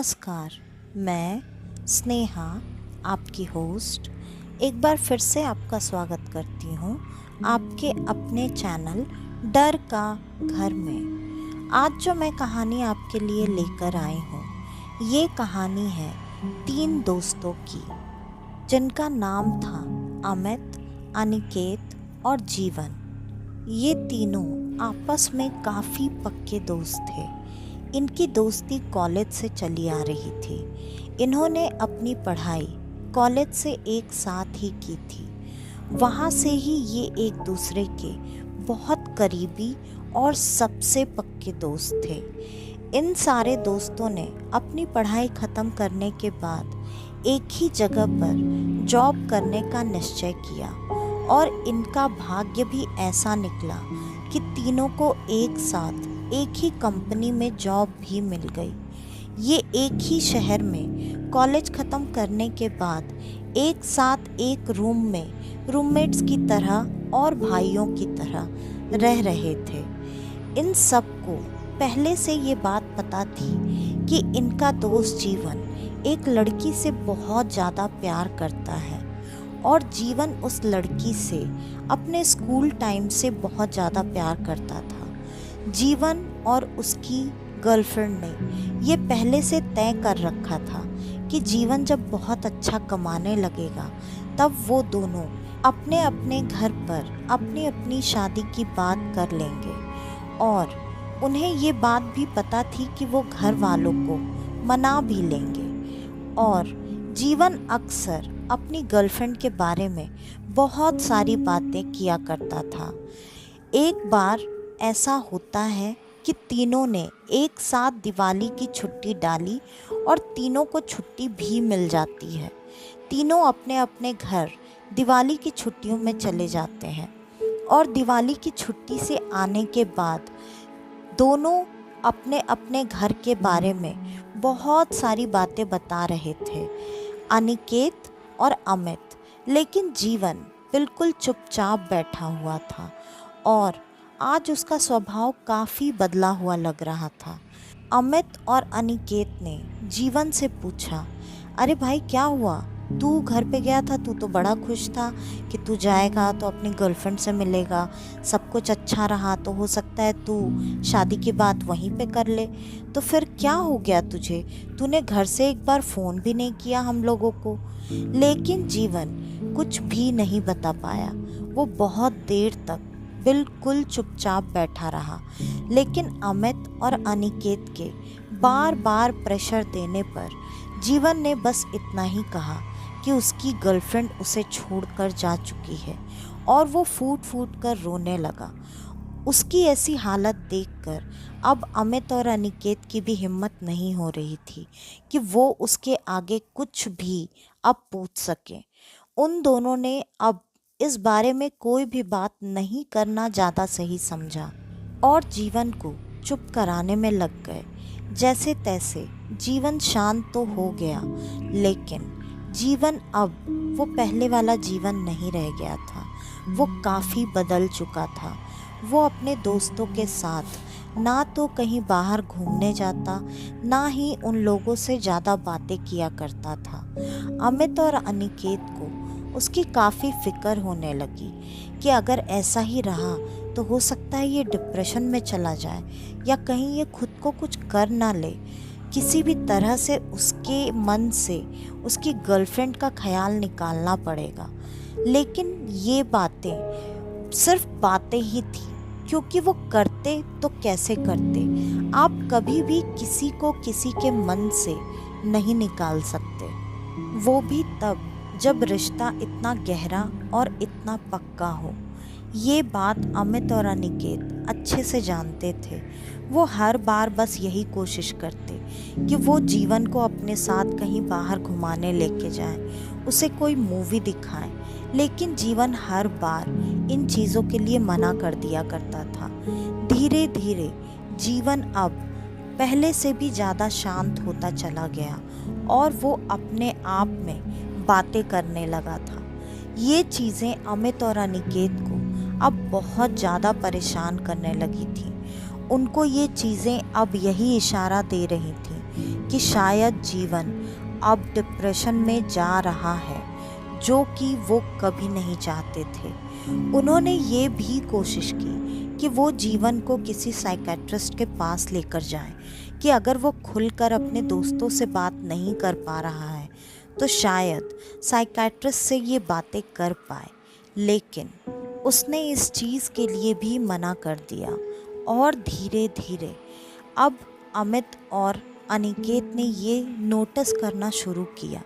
नमस्कार। मैं स्नेहा, आपकी होस्ट, एक बार फिर से आपका स्वागत करती हूँ आपके अपने चैनल डर का घर में। आज जो मैं कहानी आपके लिए लेकर आई हूँ, ये कहानी है 3 दोस्तों की, जिनका नाम था अमित, अनिकेत और जीवन। ये तीनों आपस में काफ़ी पक्के दोस्त थे। इनकी दोस्ती कॉलेज से चली आ रही थी। इन्होंने अपनी पढ़ाई कॉलेज से एक साथ ही की थी। वहाँ से ही ये एक दूसरे के बहुत करीबी और सबसे पक्के दोस्त थे। इन सारे दोस्तों ने अपनी पढ़ाई ख़त्म करने के बाद एक ही जगह पर जॉब करने का निश्चय किया और इनका भाग्य भी ऐसा निकला कि तीनों को एक साथ एक ही कंपनी में जॉब भी मिल गई। ये एक ही शहर में कॉलेज ख़त्म करने के बाद एक साथ एक रूम में रूममेट्स की तरह और भाइयों की तरह रह रहे थे। इन सबको पहले से ये बात पता थी कि इनका दोस्त जीवन एक लड़की से बहुत ज़्यादा प्यार करता है और जीवन उस लड़की से अपने स्कूल टाइम से बहुत ज़्यादा प्यार करता था। जीवन और उसकी गर्लफ्रेंड ने ये पहले से तय कर रखा था कि जीवन जब बहुत अच्छा कमाने लगेगा तब वो दोनों अपने अपने घर पर अपनी अपनी शादी की बात कर लेंगे। और उन्हें ये बात भी पता थी कि वो घर वालों को मना भी लेंगे। और जीवन अक्सर अपनी गर्लफ्रेंड के बारे में बहुत सारी बातें किया करता था। एक बार ऐसा होता है कि तीनों ने एक साथ दिवाली की छुट्टी डाली और तीनों को छुट्टी भी मिल जाती है। तीनों अपने अपने घर दिवाली की छुट्टियों में चले जाते हैं और दिवाली की छुट्टी से आने के बाद दोनों अपने अपने घर के बारे में बहुत सारी बातें बता रहे थे, अनिकेत और अमित। लेकिन जीवन बिल्कुल चुपचाप बैठा हुआ था और आज उसका स्वभाव काफ़ी बदला हुआ लग रहा था। अमित और अनिकेत ने जीवन से पूछा, अरे भाई क्या हुआ? तू घर पे गया था, तू तो बड़ा खुश था कि तू जाएगा तो अपनी गर्लफ्रेंड से मिलेगा, सब कुछ अच्छा रहा तो हो सकता है तू शादी की बात वहीं पे कर ले। तो फिर क्या हो गया तुझे? तूने घर से एक बार फ़ोन भी नहीं किया हम लोगों को। लेकिन जीवन कुछ भी नहीं बता पाया। वो बहुत देर तक बिल्कुल चुपचाप बैठा रहा। लेकिन अमित और अनिकेत के बार बार प्रेशर देने पर जीवन ने बस इतना ही कहा कि उसकी गर्लफ्रेंड उसे छोड़कर जा चुकी है और वो फूट फूट कर रोने लगा। उसकी ऐसी हालत देखकर अब अमित और अनिकेत की भी हिम्मत नहीं हो रही थी कि वो उसके आगे कुछ भी अब पूछ सकें। उन दोनों ने अब इस बारे में कोई भी बात नहीं करना ज़्यादा सही समझा और जीवन को चुप कराने में लग गए। जैसे तैसे जीवन शांत तो हो गया, लेकिन जीवन अब वो पहले वाला जीवन नहीं रह गया था। वो काफ़ी बदल चुका था। वो अपने दोस्तों के साथ ना तो कहीं बाहर घूमने जाता, ना ही उन लोगों से ज़्यादा बातें किया करता था। अमित और अनिकेत को उसकी काफ़ी फिक्र होने लगी कि अगर ऐसा ही रहा तो हो सकता है ये डिप्रेशन में चला जाए या कहीं ये खुद को कुछ कर ना ले। किसी भी तरह से उसके मन से उसकी गर्लफ्रेंड का ख्याल निकालना पड़ेगा। लेकिन ये बातें सिर्फ बातें ही थी, क्योंकि वो करते तो कैसे करते। आप कभी भी किसी को किसी के मन से नहीं निकाल सकते, वो भी तब जब रिश्ता इतना गहरा और इतना पक्का हो। ये बात अमित और अनिकेत अच्छे से जानते थे। वो हर बार बस यही कोशिश करते कि वो जीवन को अपने साथ कहीं बाहर घुमाने लेके जाएं, उसे कोई मूवी दिखाएं। लेकिन जीवन हर बार इन चीज़ों के लिए मना कर दिया करता था। धीरे धीरे जीवन अब पहले से भी ज़्यादा शांत होता चला गया और वो अपने आप में बातें करने लगा था। ये चीज़ें अमित और अनिकेत को अब बहुत ज़्यादा परेशान करने लगी थी। उनको ये चीज़ें अब यही इशारा दे रही थी कि शायद जीवन अब डिप्रेशन में जा रहा है, जो कि वो कभी नहीं चाहते थे। उन्होंने ये भी कोशिश की कि वो जीवन को किसी साइकेट्रिस्ट के पास लेकर जाएं, कि अगर वो खुलकर अपने दोस्तों से बात नहीं कर पा रहा है तो शायद साइकेट्रिस्ट से ये बातें कर पाए। लेकिन उसने इस चीज़ के लिए भी मना कर दिया। और धीरे धीरे अब अमित और अनिकेत ने ये नोटिस करना शुरू किया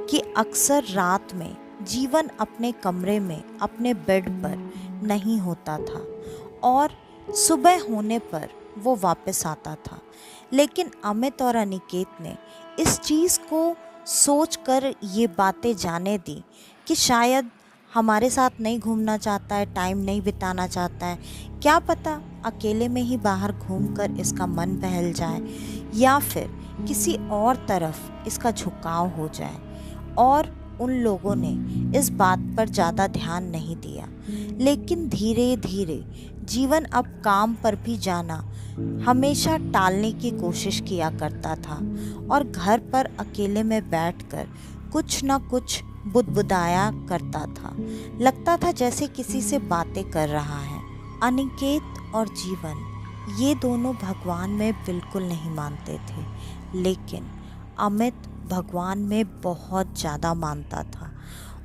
कि अक्सर रात में जीवन अपने कमरे में अपने बेड पर नहीं होता था और सुबह होने पर वो वापस आता था। लेकिन अमित और अनिकेत ने इस चीज़ को सोचकर ये बातें जाने दी कि शायद हमारे साथ नहीं घूमना चाहता है, टाइम नहीं बिताना चाहता है, क्या पता अकेले में ही बाहर घूमकर इसका मन बहल जाए या फिर किसी और तरफ इसका झुकाव हो जाए। और उन लोगों ने इस बात पर ज़्यादा ध्यान नहीं दिया। लेकिन धीरे धीरे जीवन अब काम पर भी जाना हमेशा टालने की कोशिश किया करता था और घर पर अकेले में बैठकर कुछ न कुछ बुदबुदाया करता था। लगता था जैसे किसी से बातें कर रहा है। अनिकेत और जीवन ये दोनों भगवान में बिल्कुल नहीं मानते थे, लेकिन अमित भगवान में बहुत ज़्यादा मानता था।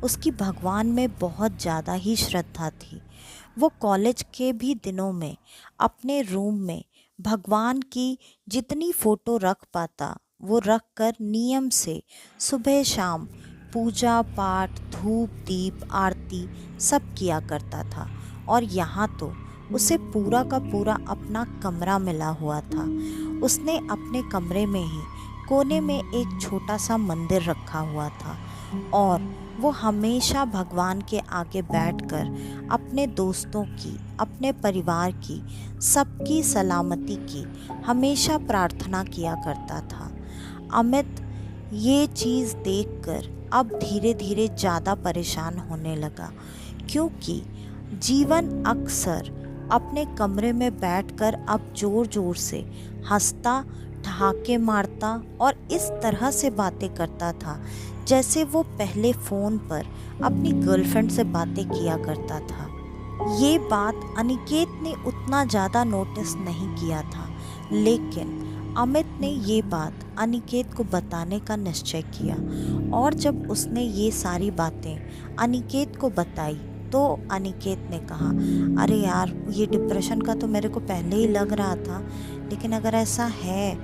उसकी भगवान में बहुत ज़्यादा ही श्रद्धा थी। वो कॉलेज के भी दिनों में अपने रूम में भगवान की जितनी फ़ोटो रख पाता वो रख कर नियम से सुबह शाम पूजा पाठ, धूप दीप, आरती सब किया करता था। और यहाँ तो उसे पूरा का पूरा अपना कमरा मिला हुआ था। उसने अपने कमरे में ही कोने में एक छोटा सा मंदिर रखा हुआ था और वो हमेशा भगवान के आगे बैठकर अपने दोस्तों की, अपने परिवार की, सबकी सलामती की हमेशा प्रार्थना किया करता था। अमित ये चीज़ देखकर अब धीरे धीरे ज़्यादा परेशान होने लगा, क्योंकि जीवन अक्सर अपने कमरे में बैठकर अब ज़ोर ज़ोर से हंसता, ठहाके मारता और इस तरह से बातें करता था जैसे वो पहले फ़ोन पर अपनी गर्लफ्रेंड से बातें किया करता था। ये बात अनिकेत ने उतना ज़्यादा नोटिस नहीं किया था, लेकिन अमित ने ये बात अनिकेत को बताने का निश्चय किया। और जब उसने ये सारी बातें अनिकेत को बताई तो अनिकेत ने कहा, अरे यार, ये डिप्रेशन का तो मेरे को पहले ही लग रहा था, लेकिन अगर ऐसा है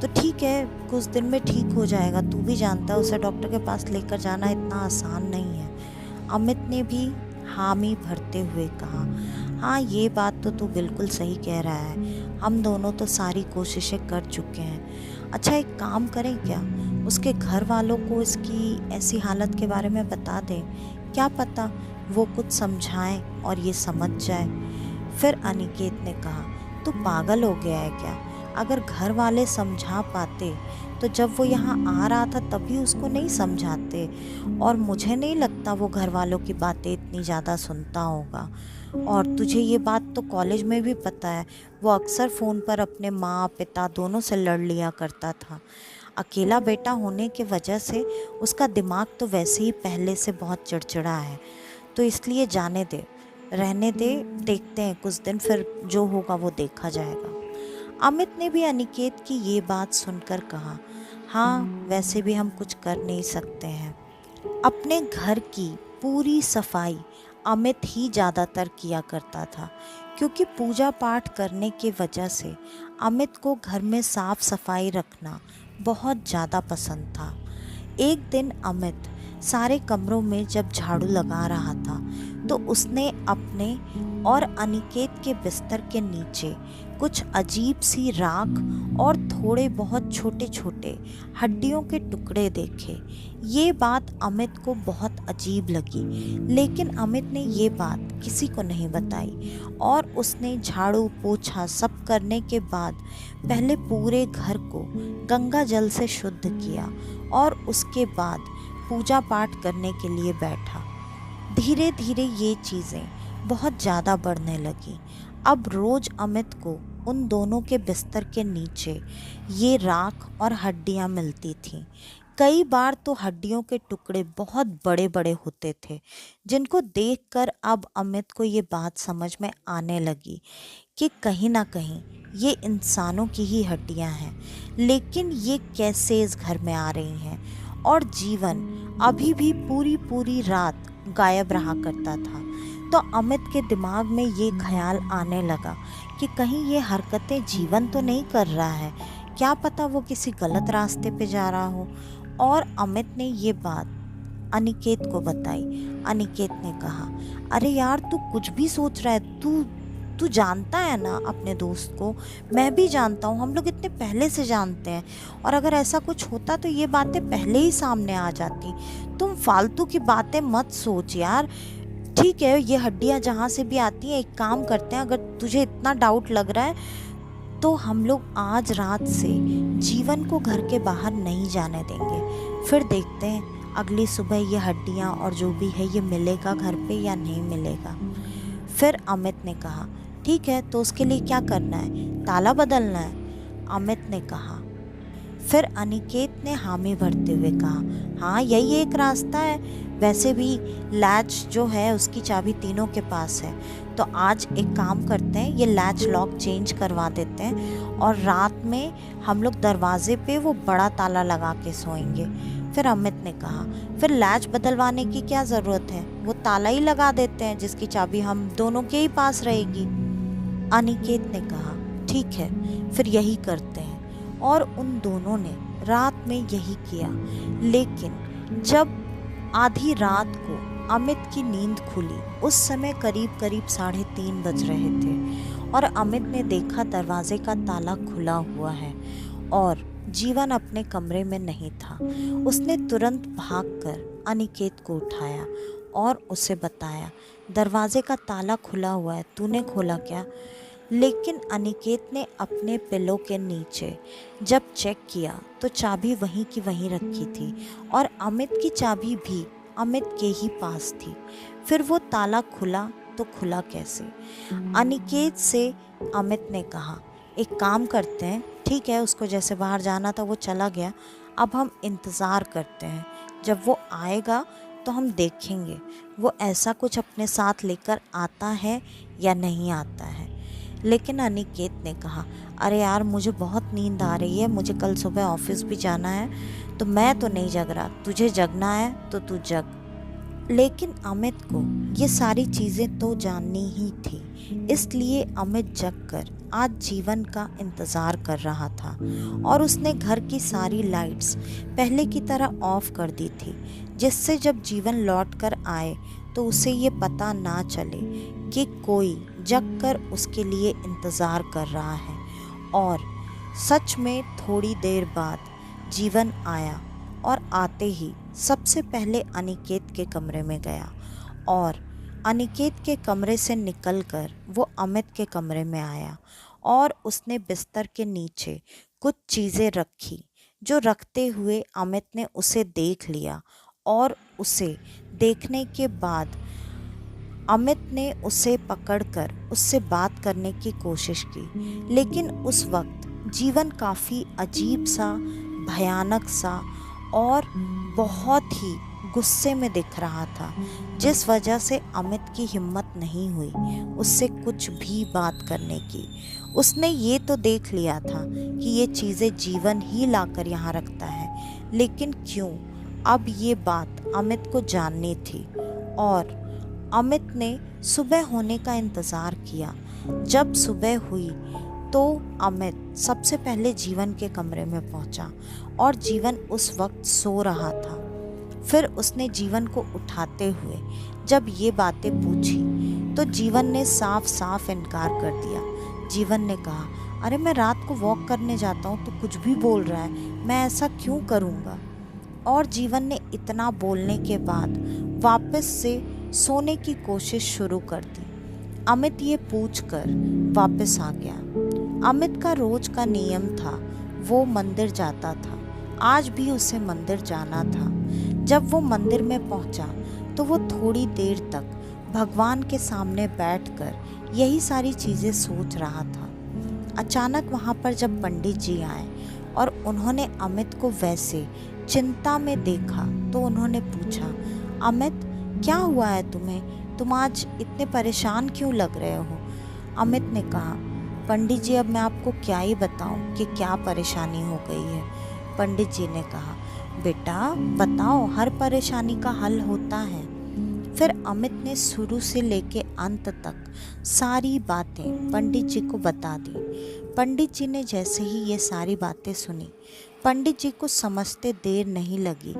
तो ठीक है, कुछ दिन में ठीक हो जाएगा। तू भी जानता है उसे डॉक्टर के पास लेकर जाना इतना आसान नहीं है। अमित ने भी हामी भरते हुए कहा, हाँ ये बात तो तू बिल्कुल सही कह रहा है, हम दोनों तो सारी कोशिशें कर चुके हैं। अच्छा एक काम करें क्या, उसके घर वालों को इसकी ऐसी हालत के बारे में बता दें, क्या पता वो कुछ समझाएं और ये समझ जाए। फिर अनिकेत ने कहा, तू पागल हो गया है क्या? अगर घर वाले समझा पाते तो जब वो यहाँ आ रहा था तभी उसको नहीं समझाते, और मुझे नहीं लगता वो घर वालों की बातें इतनी ज़्यादा सुनता होगा। और तुझे ये बात तो कॉलेज में भी पता है, वो अक्सर फ़ोन पर अपने माँ पिता दोनों से लड़ लिया करता था। अकेला बेटा होने की वजह से उसका दिमाग तो वैसे ही पहले से बहुत चिड़चिड़ा है, तो इसलिए जाने दे, रहने दे, देखते हैं कुछ दिन, फिर जो होगा वो देखा जाएगा। अमित ने भी अनिकेत की ये बात सुनकर कहा, हाँ वैसे भी हम कुछ कर नहीं सकते हैं। अपने घर की पूरी सफाई अमित ही ज़्यादातर किया करता था, क्योंकि पूजा पाठ करने की वजह से अमित को घर में साफ सफाई रखना बहुत ज़्यादा पसंद था। एक दिन अमित सारे कमरों में जब झाड़ू लगा रहा था तो उसने अपने और अनिकेत के बिस्तर के नीचे कुछ अजीब सी राख और थोड़े बहुत छोटे छोटे हड्डियों के टुकड़े देखे। ये बात अमित को बहुत अजीब लगी, लेकिन अमित ने ये बात किसी को नहीं बताई और उसने झाड़ू पोछा सब करने के बाद पहले पूरे घर को गंगा जल से शुद्ध किया और उसके बाद पूजा पाठ करने के लिए बैठा। धीरे धीरे ये चीज़ें बहुत ज़्यादा बढ़ने लगी। अब रोज़ अमित को उन दोनों के बिस्तर के नीचे ये राख और हड्डियां मिलती थीं। कई बार तो हड्डियों के टुकड़े बहुत बड़े बड़े होते थे, जिनको देखकर अब अमित को ये बात समझ में आने लगी कि कहीं ना कहीं ये इंसानों की ही हड्डियां हैं, लेकिन ये कैसे इस घर में आ रही हैं। और जीवन अभी भी पूरी पूरी रात गायब रहा करता था। तो अमित के दिमाग में ये ख्याल आने लगा कि कहीं ये हरकतें जीवन तो नहीं कर रहा है, क्या पता वो किसी गलत रास्ते पे जा रहा हो। और अमित ने ये बात अनिकेत को बताई। अनिकेत ने कहा, अरे यार तू कुछ भी सोच रहा है, तू तू जानता है ना अपने दोस्त को, मैं भी जानता हूँ, हम लोग इतने पहले से जानते हैं, और अगर ऐसा कुछ होता तो ये बातें पहले ही सामने आ जाती। तुम फालतू की बातें मत सोच यार। ठीक है, ये हड्डियाँ जहाँ से भी आती हैं, एक काम करते हैं, अगर तुझे इतना डाउट लग रहा है तो हम लोग आज रात से जीवन को घर के बाहर नहीं जाने देंगे, फिर देखते हैं अगली सुबह ये हड्डियाँ और जो भी है ये मिलेगा घर पे या नहीं मिलेगा। फिर अमित ने कहा, ठीक है, तो उसके लिए क्या करना है, ताला बदलना है, अमित ने कहा। फिर अनिकेत ने हामी भरते हुए कहा, हाँ यही एक रास्ता है, वैसे भी लैच जो है उसकी चाबी तीनों के पास है, तो आज एक काम करते हैं, ये लैच लॉक चेंज करवा देते हैं और रात में हम लोग दरवाजे पे वो बड़ा ताला लगा के सोएंगे। फिर अमित ने कहा, फिर लैच बदलवाने की क्या ज़रूरत है, वो ताला ही लगा देते हैं जिसकी चाबी हम दोनों के ही पास रहेगी। अनिकेत ने कहा, ठीक है, फिर यही करते हैं। और उन दोनों ने रात में यही किया। लेकिन जब आधी रात को अमित की नींद खुली, उस समय करीब करीब 3:30 बज रहे थे और अमित ने देखा दरवाजे का ताला खुला हुआ है और जीवन अपने कमरे में नहीं था। उसने तुरंत भागकर अनिकेत को उठाया और उसे बताया, दरवाजे का ताला खुला हुआ है, तूने खोला क्या? लेकिन अनिकेत ने अपने पिलो के नीचे जब चेक किया तो चाबी वहीं की वहीं रखी थी और अमित की चाबी भी अमित के ही पास थी। फिर वो ताला खुला तो खुला कैसे? अनिकेत से अमित ने कहा, एक काम करते हैं, ठीक है, उसको जैसे बाहर जाना था वो चला गया, अब हम इंतज़ार करते हैं, जब वो आएगा तो हम देखेंगे वो ऐसा कुछ अपने साथ लेकर आता है या नहीं आता है। लेकिन अनिकेत ने कहा, अरे यार मुझे बहुत नींद आ रही है, मुझे कल सुबह ऑफिस भी जाना है, तो मैं तो नहीं जग रहा, तुझे जगना है तो तू जग। लेकिन अमित को ये सारी चीज़ें तो जाननी ही थी, इसलिए अमित जगकर आज जीवन का इंतज़ार कर रहा था और उसने घर की सारी लाइट्स पहले की तरह ऑफ कर दी थी, जिससे जब जीवन लौट कर आए तो उसे ये पता ना चले कि कोई जगकर उसके लिए इंतज़ार कर रहा है। और सच में थोड़ी देर बाद जीवन आया और आते ही सबसे पहले अनिकेत के कमरे में गया और अनिकेत के कमरे से निकलकर वो अमित के कमरे में आया और उसने बिस्तर के नीचे कुछ चीज़ें रखी, जो रखते हुए अमित ने उसे देख लिया और उसे देखने के बाद अमित ने उसे पकड़कर उससे बात करने की कोशिश की। लेकिन उस वक्त जीवन काफ़ी अजीब सा, भयानक सा और बहुत ही गुस्से में दिख रहा था, जिस वजह से अमित की हिम्मत नहीं हुई उससे कुछ भी बात करने की। उसने ये तो देख लिया था कि ये चीज़ें जीवन ही लाकर यहाँ रखता है, लेकिन क्यों? अब ये बात अमित को जाननी थी और अमित ने सुबह होने का इंतज़ार किया। जब सुबह हुई तो अमित सबसे पहले जीवन के कमरे में पहुंचा और जीवन उस वक्त सो रहा था। फिर उसने जीवन को उठाते हुए जब ये बातें पूछी तो जीवन ने साफ साफ इनकार कर दिया। जीवन ने कहा, अरे मैं रात को वॉक करने जाता हूँ तो कुछ भी बोल रहा है, मैं ऐसा क्यों करूँगा? और जीवन ने इतना बोलने के बाद वापस से सोने की कोशिश शुरू कर दी। अमित ये पूछकर वापस आ गया। अमित का रोज का नियम था, वो मंदिर जाता था, आज भी उसे मंदिर जाना था। जब वो मंदिर में पहुंचा तो वो थोड़ी देर तक भगवान के सामने बैठकर यही सारी चीज़ें सोच रहा था। अचानक वहाँ पर जब पंडित जी आए और उन्होंने अमित को वैसे चिंता में देखा तो उन्होंने पूछा, अमित क्या हुआ है तुम्हें? तुम आज इतने परेशान क्यों लग रहे हो? अमित ने कहा, पंडित जी अब मैं आपको क्या ही बताऊं कि क्या परेशानी हो गई है। पंडित जी ने कहा, बेटा बताओ, हर परेशानी का हल होता है। फिर अमित ने शुरू से लेके अंत तक सारी बातें पंडित जी को बता दी। पंडित जी ने जैसे ही ये सारी बातें सुनी, पंडित जी को समझते देर नहीं लगी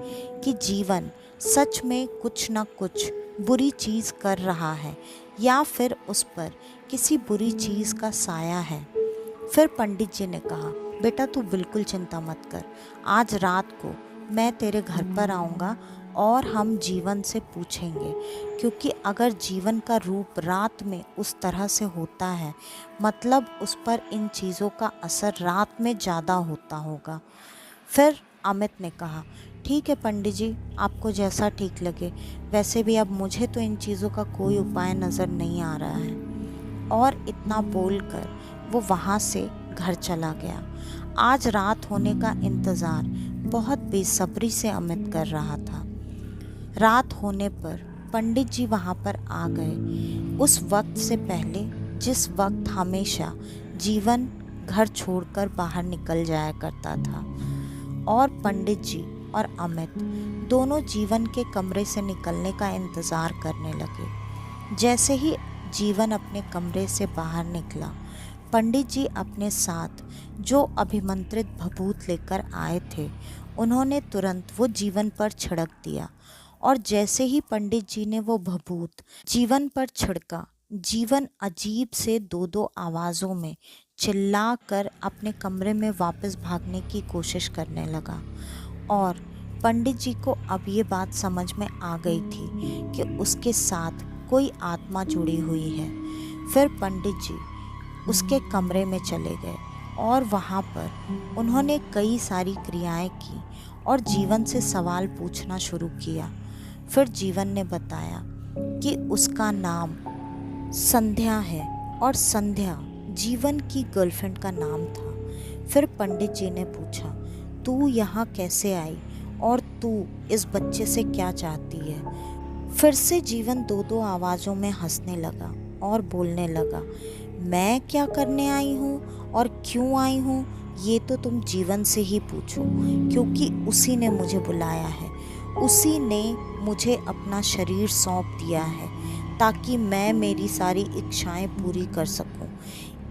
कि जीवन सच में कुछ न कुछ बुरी चीज़ कर रहा है या फिर उस पर किसी बुरी चीज़ का साया है। फिर पंडित जी ने कहा, बेटा तू बिल्कुल चिंता मत कर, आज रात को मैं तेरे घर पर आऊँगा और हम जीवन से पूछेंगे, क्योंकि अगर जीवन का रूप रात में उस तरह से होता है मतलब उस पर इन चीज़ों का असर रात में ज़्यादा होता होगा। फिर अमित ने कहा, ठीक है पंडित जी, आपको जैसा ठीक लगे, वैसे भी अब मुझे तो इन चीज़ों का कोई उपाय नज़र नहीं आ रहा है। और इतना बोलकर वो वहाँ से घर चला गया। आज रात होने का इंतज़ार बहुत बेसब्री से अमित कर रहा था। रात होने पर पंडित जी वहाँ पर आ गए, उस वक्त से पहले जिस वक्त हमेशा जीवन घर छोड़कर बाहर निकल जाया करता था। और पंडित जी और अमित दोनों जीवन के कमरे से निकलने का इंतज़ार करने लगे। जैसे ही जीवन अपने कमरे से बाहर निकला, पंडित जी अपने साथ जो अभिमंत्रित भभूत लेकर आए थे उन्होंने तुरंत वो जीवन पर छिड़क दिया। और जैसे ही पंडित जी ने वो भभूत जीवन पर छिड़का, जीवन अजीब से दो दो आवाज़ों में चिल्ला कर अपने कमरे में वापस भागने की कोशिश करने लगा। और पंडित जी को अब ये बात समझ में आ गई थी कि उसके साथ कोई आत्मा जुड़ी हुई है। फिर पंडित जी उसके कमरे में चले गए और वहाँ पर उन्होंने कई सारी क्रियाएं की और जीवन से सवाल पूछना शुरू किया। फिर जीवन ने बताया कि उसका नाम संध्या है और संध्या जीवन की गर्लफ्रेंड का नाम था। फिर पंडित जी ने पूछा, तू यहाँ कैसे आई और तू इस बच्चे से क्या चाहती है? फिर से जीवन दो दो आवाज़ों में हंसने लगा और बोलने लगा, मैं क्या करने आई हूँ और क्यों आई हूँ ये तो तुम जीवन से ही पूछो, क्योंकि उसी ने मुझे बुलाया है, उसी ने मुझे अपना शरीर सौंप दिया है ताकि मैं मेरी सारी इच्छाएं पूरी कर सकूं।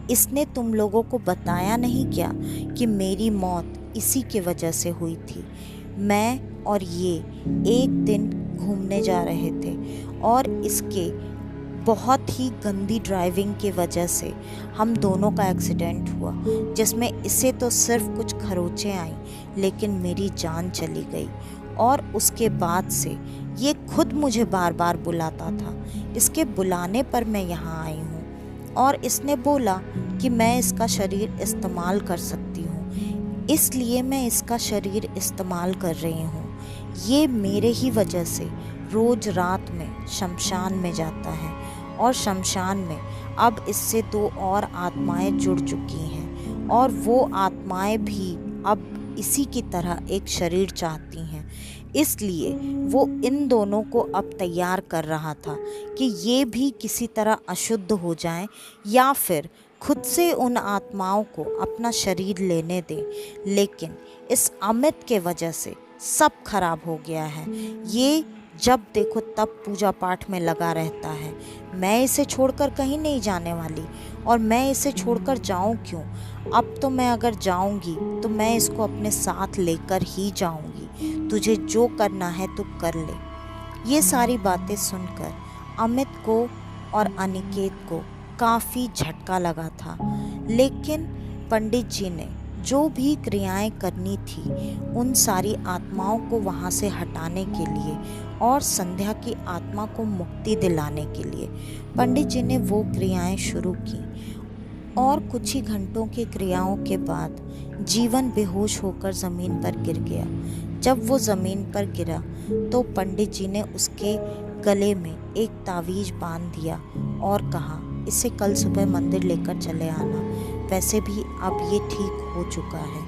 इसने तुम लोगों को बताया नहीं क्या कि मेरी मौत इसी के वजह से हुई थी? मैं और ये एक दिन घूमने जा रहे थे और इसके बहुत ही गंदी ड्राइविंग की वजह से हम दोनों का एक्सीडेंट हुआ, जिसमें इसे तो सिर्फ कुछ खरोंचें आई लेकिन मेरी जान चली गई। और उसके बाद से ये खुद मुझे बार बार बुलाता था, इसके बुलाने पर मैं यहाँ आई हूँ और इसने बोला कि मैं इसका शरीर इस्तेमाल कर सकती हूँ, इसलिए मैं इसका शरीर इस्तेमाल कर रही हूँ। ये मेरे ही वजह से रोज़ रात में शमशान में जाता है और शमशान में अब इससे दो और आत्माएं जुड़ चुकी हैं और वो आत्माएं भी अब इसी की तरह एक शरीर चाहती हैं। इसलिए वो इन दोनों को अब तैयार कर रहा था कि ये भी किसी तरह अशुद्ध हो जाएं या फिर खुद से उन आत्माओं को अपना शरीर लेने दें। लेकिन इस अमित के वजह से सब खराब हो गया है। ये जब देखो तब पूजा पाठ में लगा रहता है। मैं इसे छोड़कर कहीं नहीं जाने वाली और मैं इसे छोड़कर जाऊं क्यों? अब तो मैं अगर जाऊंगी तो मैं इसको अपने साथ लेकर ही जाऊंगी। तुझे जो करना है तू कर ले। ये सारी बातें सुनकर अमित को और अनिकेत को काफ़ी झटका लगा था, लेकिन पंडित जी ने जो भी क्रियाएं करनी थी उन सारी आत्माओं को वहाँ से हटाने के लिए और संध्या की आत्मा को मुक्ति दिलाने के लिए पंडित जी ने वो क्रियाएं शुरू की। और कुछ ही घंटों की क्रियाओं के बाद जीवन बेहोश होकर ज़मीन पर गिर गया। जब वो ज़मीन पर गिरा तो पंडित जी ने उसके गले में एक तावीज़ बांध दिया और कहा, इसे कल सुबह मंदिर लेकर चले आना। वैसे भी अब ये ठीक हो चुका है।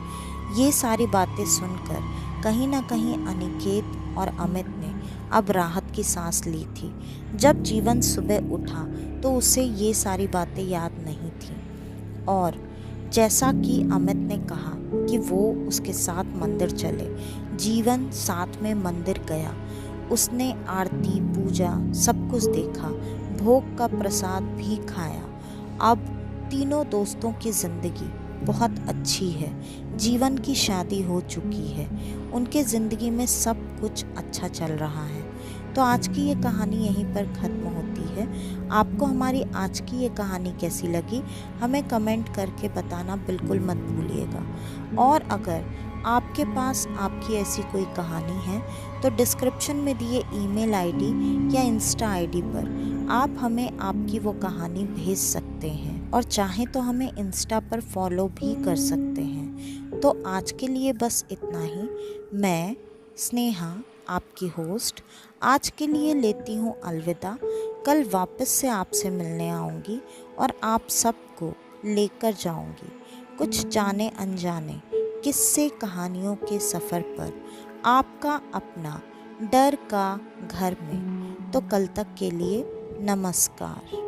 ये सारी बातें सुनकर कहीं ना कहीं अनिकेत और अमित ने अब राहत की सांस ली थी। जब जीवन सुबह उठा तो उसे ये सारी बातें याद नहीं थी, और जैसा कि अमित ने कहा कि वो उसके साथ मंदिर चले, जीवन साथ में मंदिर गया। उसने आरती पूजा सब कुछ देखा, भोग का प्रसाद भी खाया। अब तीनों दोस्तों की जिंदगी बहुत अच्छी है। जीवन की शादी हो चुकी है, उनके ज़िंदगी में सब कुछ अच्छा चल रहा है। तो आज की ये कहानी यहीं पर ख़त्म होती है। आपको हमारी आज की ये कहानी कैसी लगी हमें कमेंट करके बताना बिल्कुल मत भूलिएगा। और अगर आपके पास आपकी ऐसी कोई कहानी है तो डिस्क्रिप्शन में दिए ईमेल आईडी या इंस्टा आईडी पर आप हमें आपकी वो कहानी भेज सकते हैं, और चाहें तो हमें इंस्टा पर फॉलो भी कर सकते हैं। तो आज के लिए बस इतना ही। मैं स्नेहा, आपकी होस्ट, आज के लिए लेती हूँ अलविदा। कल वापस से आपसे मिलने आऊँगी और आप सबको लेकर जाऊँगी कुछ जाने अनजाने किस्से कहानियों के सफ़र पर, आपका अपना डर का घर में। तो कल तक के लिए नमस्कार।